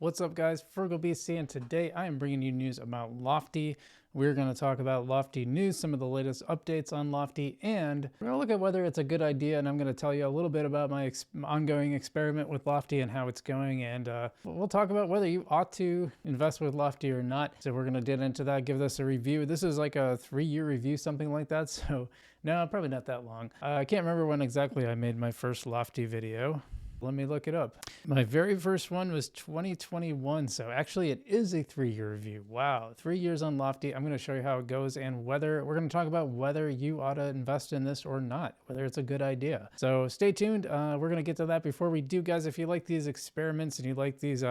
What's up, guys? FrugalBC, and today I am bringing you news about Lofty. We're going to talk about Lofty news, some of the latest updates on Lofty, and we're going to look at whether it's a good idea, and I'm going to tell you a little bit about my ongoing experiment with Lofty and how it's going, and we'll talk about whether you ought to invest with Lofty or not. So we're going to get into that, give this a review. This is like a 3-year review, something like that, so no, probably not that long. I can't remember when exactly I made my first Lofty video. Let me look it up. My very first one was 2021. So actually it is a 3-year review. Wow. 3 years on Lofty. I'm going to show you how it goes and whether we're going to talk about whether you ought to invest in this or not, whether it's a good idea. So stay tuned. We're going to get to that. Before we do, guys, if you like these experiments and you like these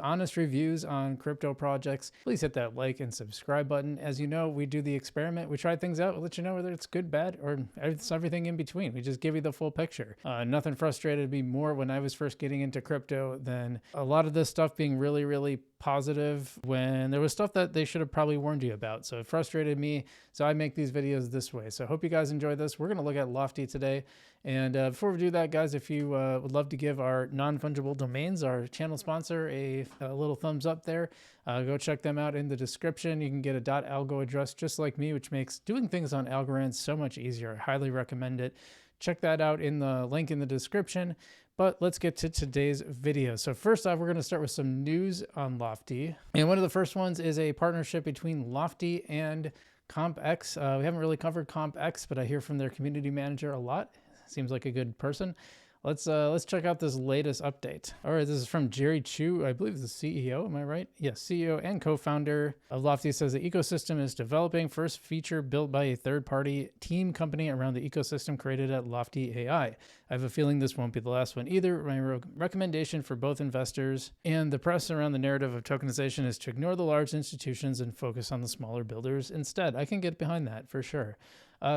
honest reviews on crypto projects, please hit that like and subscribe button. As you know, we do the experiment. We try things out. We'll let you know whether it's good, bad, or it's everything in between. We just give you the full picture. Nothing frustrated me more when I was first getting into crypto than a lot of this stuff being really, really positive when there was stuff that they should have probably warned you about. So it frustrated me. So I make these videos this way. So I hope you guys enjoy this. We're going to look at Lofty today. And before we do that, guys, if you would love to give our non-fungible domains, our channel sponsor, a little thumbs up there, go check them out in the description. You can get a .algo address just like me, which makes doing things on Algorand so much easier. I highly recommend it. Check that out in the link in the description. But let's get to today's video. So first off, we're going to start with some news on Lofty. And one of the first ones is a partnership between Lofty and CompX. We haven't really covered CompX, but I hear from their community manager a lot. Seems like a good person. Let's check out this latest update. All right, this is from Jerry Chu, I believe the CEO, am I right? Yes, CEO and co-founder of Lofty says the ecosystem is developing. First feature built by a third-party team company around the ecosystem created at Lofty AI. I have a feeling this won't be the last one either. My recommendation for both investors and the press around the narrative of tokenization is to ignore the large institutions and focus on the smaller builders instead. I can get behind that for sure.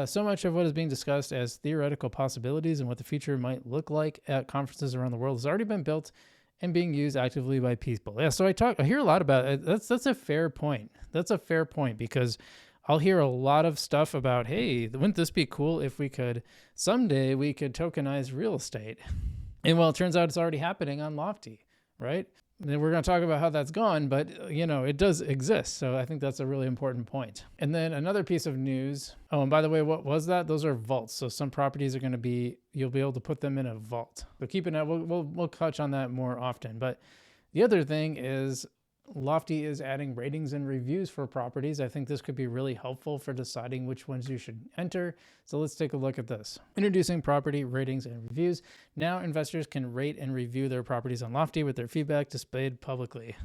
So much of what is being discussed as theoretical possibilities and what the future might look like at conferences around the world has already been built and being used actively by people. Yeah, so I hear a lot about it. That's a fair point. That's a fair point because I'll hear a lot of stuff about, hey, wouldn't this be cool if someday we could tokenize real estate? And well, it turns out it's already happening on Lofty, right? Then we're going to talk about how that's gone, but you know, it does exist. So I think that's a really important point. And then another piece of news. Oh, and by the way, what was that? Those are vaults. So some properties are going to be, you'll be able to put them in a vault. So keep it, we'll touch on that more often. But the other thing is Lofty is adding ratings and reviews for properties. I think this could be really helpful for deciding which ones you should enter. So let's take a look at this. Introducing property ratings and reviews. Now investors can rate and review their properties on Lofty with their feedback displayed publicly.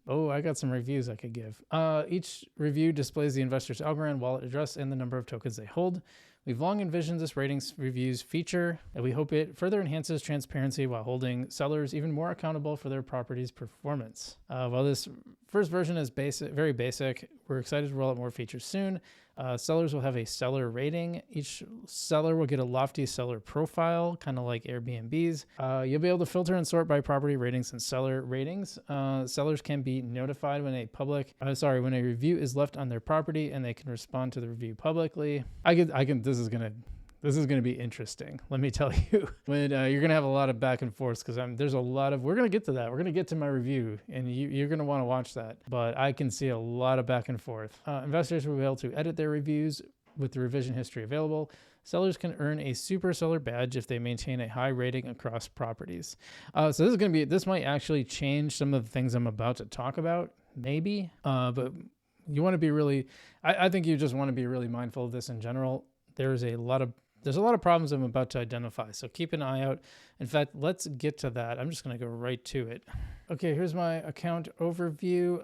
Oh, I got some reviews I could give. Each review displays the investor's Algorand wallet address and the number of tokens they hold. We've long envisioned this ratings reviews feature, and we hope it further enhances transparency while holding sellers even more accountable for their property's performance. While this first version is very basic, we're excited to roll out more features soon. Sellers will have a seller rating. Each seller will get a Lofty seller profile, kind of like Airbnb's. You'll be able to filter and sort by property ratings and seller ratings. Sellers can be notified when when a review is left on their property, and they can respond to the review publicly. This is going to be interesting. Let me tell you, when you're going to have a lot of back and forth because we're going to get to that. We're going to get to my review and you're going to want to watch that, but I can see a lot of back and forth. Investors will be able to edit their reviews with the revision history available. Sellers can earn a super seller badge if they maintain a high rating across properties. So this might actually change some of the things I'm about to talk about, maybe, but you want to be I think you just want to be really mindful of this in general. There's a lot of problems I'm about to identify, so keep an eye out. In fact, let's get to that. I'm just going to go right to it. Okay, here's my account overview.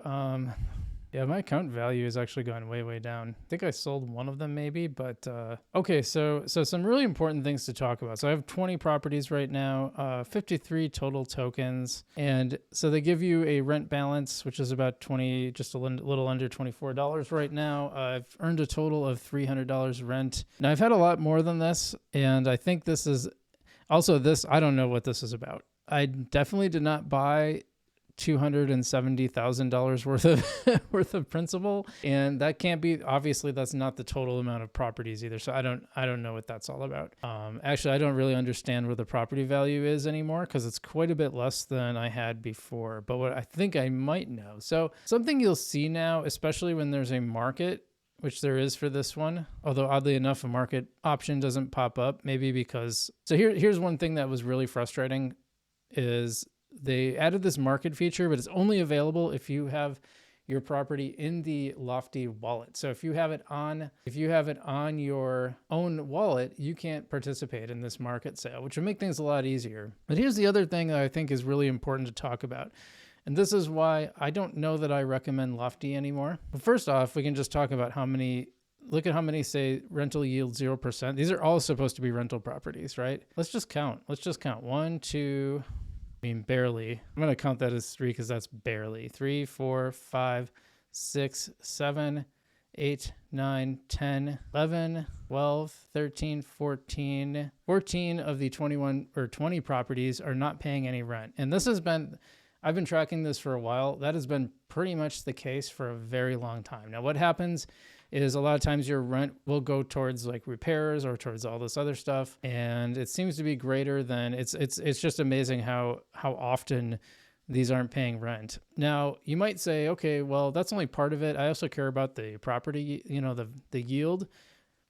Yeah, my account value has actually gone way, way down. I think I sold one of them maybe, but okay, so some really important things to talk about. So I have 20 properties right now, 53 total tokens. And so they give you a rent balance, which is about just a little under $24 right now. I've earned a total of $300 rent. Now I've had a lot more than this, and I think this is also I don't know what this is about. I definitely did not buy $270,000 worth of worth of principal, and that can't be, obviously that's not the total amount of properties either, so I don't know what that's all about. Actually, I don't really understand where the property value is anymore, because it's quite a bit less than I had before, but what I think I might know. So something you'll see now, especially when there's a market, which there is for this one, although oddly enough a market option doesn't pop up, maybe because, so here's one thing that was really frustrating, is they added this market feature, but it's only available if you have your property in the Lofty wallet. So if you have it on your own wallet, you can't participate in this market sale, which would make things a lot easier. But here's the other thing that I think is really important to talk about. And this is why I don't know that I recommend Lofty anymore. But first off, we can just talk about look at how many say rental yield 0%. These are all supposed to be rental properties, right? Let's just count. 1, 2, I mean, barely. I'm going to count that as 3 because that's barely. 3, 4, 5, 6, 7, 8, 9, 10, 11, 12, 13, 14. 14 of the 21 or 20 properties are not paying any rent. And this has been, I've been tracking this for a while. That has been pretty much the case for a very long time. Now, what happens is a lot of times your rent will go towards like repairs or towards all this other stuff. And it seems to be greater than, it's just amazing how often these aren't paying rent. Now, you might say, okay, well, that's only part of it. I also care about the property, the yield.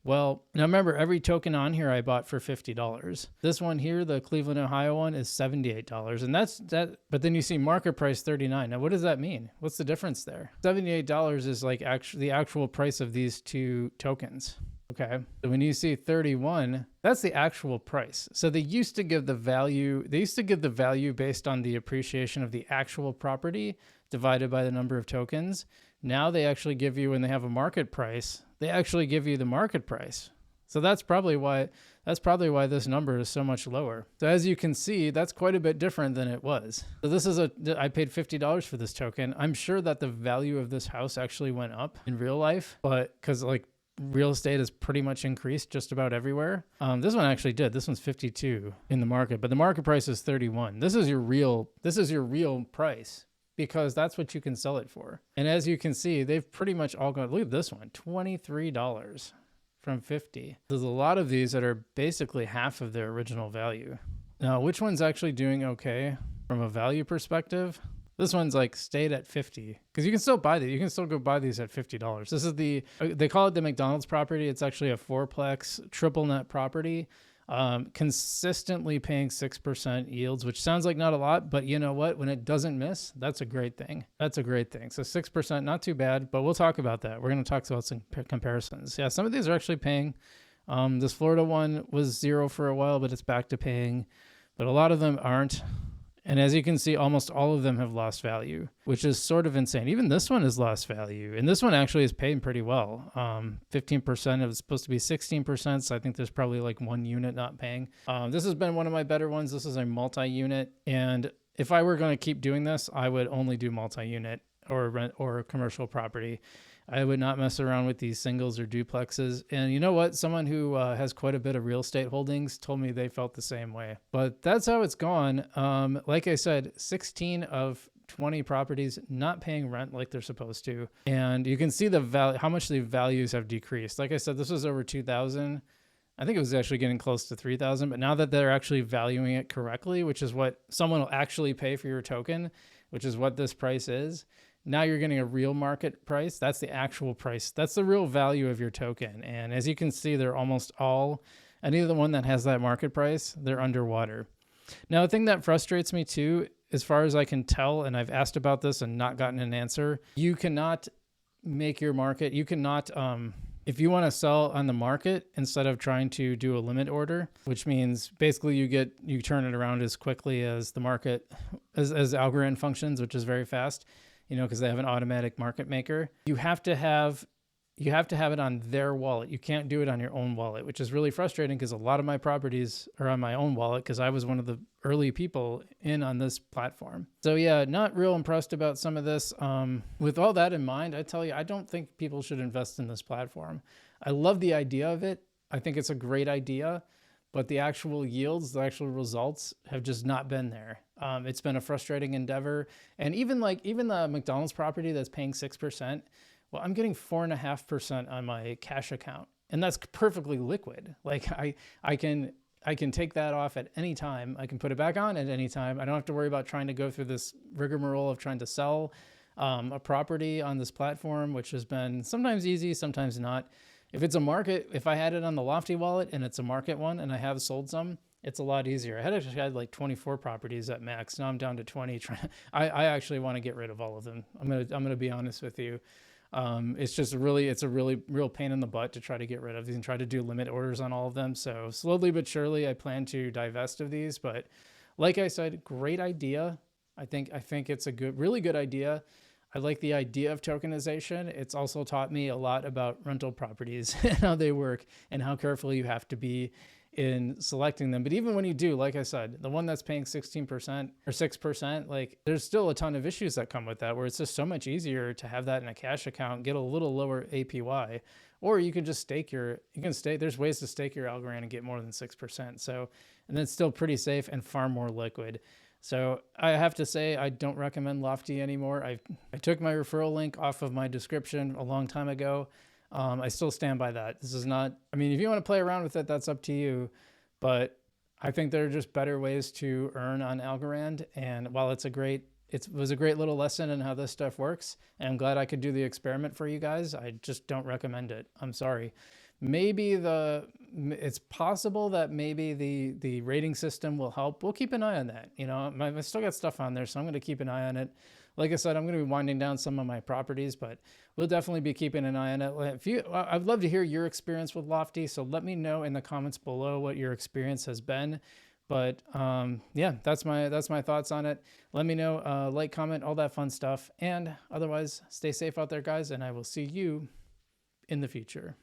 Well, now remember, every token on here I bought for $50. This one here, the Cleveland, Ohio one, is $78. And that's that. But then you see market price $39. Now, what does that mean? What's the difference there? $78 is like the actual price of these two tokens. Okay. So when you see 31, that's the actual price. So they used to give the value based on the appreciation of the actual property divided by the number of tokens. Now they actually give you, when they have a market price, they actually give you the market price. So that's probably why this number is so much lower. So as you can see, that's quite a bit different than it was. So I paid $50 for this token. I'm sure that the value of this house actually went up in real life, but because like real estate has pretty much increased just about everywhere. This one actually did. This one's 52 in the market, but the market price is 31. This is your real price, because that's what you can sell it for. And as you can see, they've pretty much all gone, look at this one, $23 from $50. There's a lot of these that are basically half of their original value. Now, which one's actually doing okay from a value perspective? This one's like stayed at 50, because you can still buy these. You can still go buy these at $50. This is they call it the McDonald's property. It's actually a fourplex triple net property. Consistently paying 6% yields, which sounds like not a lot, but you know what? When it doesn't miss, that's a great thing. That's a great thing. So 6%, not too bad, but we'll talk about that. We're going to talk about some comparisons. Yeah, some of these are actually paying. This Florida one was 0 for a while, but it's back to paying, but a lot of them aren't. And as you can see, almost all of them have lost value, which is sort of insane. Even this one has lost value. And this one actually is paying pretty well. 15%, it was supposed to be 16%. So I think there's probably like one unit not paying. This has been one of my better ones. This is a multi-unit. And if I were going to keep doing this, I would only do multi-unit or rent or commercial property. I would not mess around with these singles or duplexes. And you know what? Someone who has quite a bit of real estate holdings told me they felt the same way. But that's how it's gone. Like I said, 16 of 20 properties not paying rent like they're supposed to. And you can see the value, how much the values have decreased. Like I said, this was over 2,000. I think it was actually getting close to 3,000. But now that they're actually valuing it correctly, which is what someone will actually pay for your token, which is what this price is. Now you're getting a real market price. That's the actual price. That's the real value of your token. And as you can see, they're almost all, any of the one that has that market price, they're underwater. Now, the thing that frustrates me too, as far as I can tell, and I've asked about this and not gotten an answer, you cannot make your market, you cannot, if you want to sell on the market instead of trying to do a limit order, which means basically you turn it around as quickly as the market, as Algorand functions, which is very fast. Because they have an automatic market maker. You have to have it on their wallet. You can't do it on your own wallet, which is really frustrating because a lot of my properties are on my own wallet because I was one of the early people in on this platform. So yeah, not real impressed about some of this. With all that in mind, I tell you, I don't think people should invest in this platform. I love the idea of it. I think it's a great idea, but the actual yields, the actual results have just not been there. It's been a frustrating endeavor. And even the McDonald's property that's paying 6%, well, I'm getting 4.5% on my cash account, and that's perfectly liquid. Like I can take that off at any time. I can put it back on at any time. I don't have to worry about trying to go through this rigmarole of trying to sell a property on this platform, which has been sometimes easy, sometimes not. If it's a market, if I had it on the Lofty wallet and it's a market one and I have sold some, it's a lot easier. I had like 24 properties at max. Now I'm down to 20. I actually want to get rid of all of them. I'm gonna be honest with you. It's a really real pain in the butt to try to get rid of these and try to do limit orders on all of them. So slowly but surely, I plan to divest of these. But like I said, great idea. I think it's a really good idea. I like the idea of tokenization. It's also taught me a lot about rental properties and how they work and how careful you have to be in selecting them. But even when you do, like I said, the one that's paying 16% or 6%, like there's still a ton of issues that come with that, where it's just so much easier to have that in a cash account, get a little lower APY, or you can just there's ways to stake your Algorand and get more than 6%. So, and then it's still pretty safe and far more liquid. So I have to say, I don't recommend Lofty anymore. I took my referral link off of my description a long time ago. I still stand by that. This is not, I mean, if you want to play around with it, that's up to you. But I think there are just better ways to earn on Algorand. And while it was a great little lesson in how this stuff works, and I'm glad I could do the experiment for you guys, I just don't recommend it. I'm sorry. It's possible that maybe the rating system will help. We'll keep an eye on that. You know, I still got stuff on there, so I'm going to keep an eye on it. Like I said, I'm going to be winding down some of my properties, but we'll definitely be keeping an eye on it. I'd love to hear your experience with Lofty, so let me know in the comments below what your experience has been. But yeah, that's my thoughts on it. Let me know, like, comment, all that fun stuff. And otherwise, stay safe out there, guys, and I will see you in the future.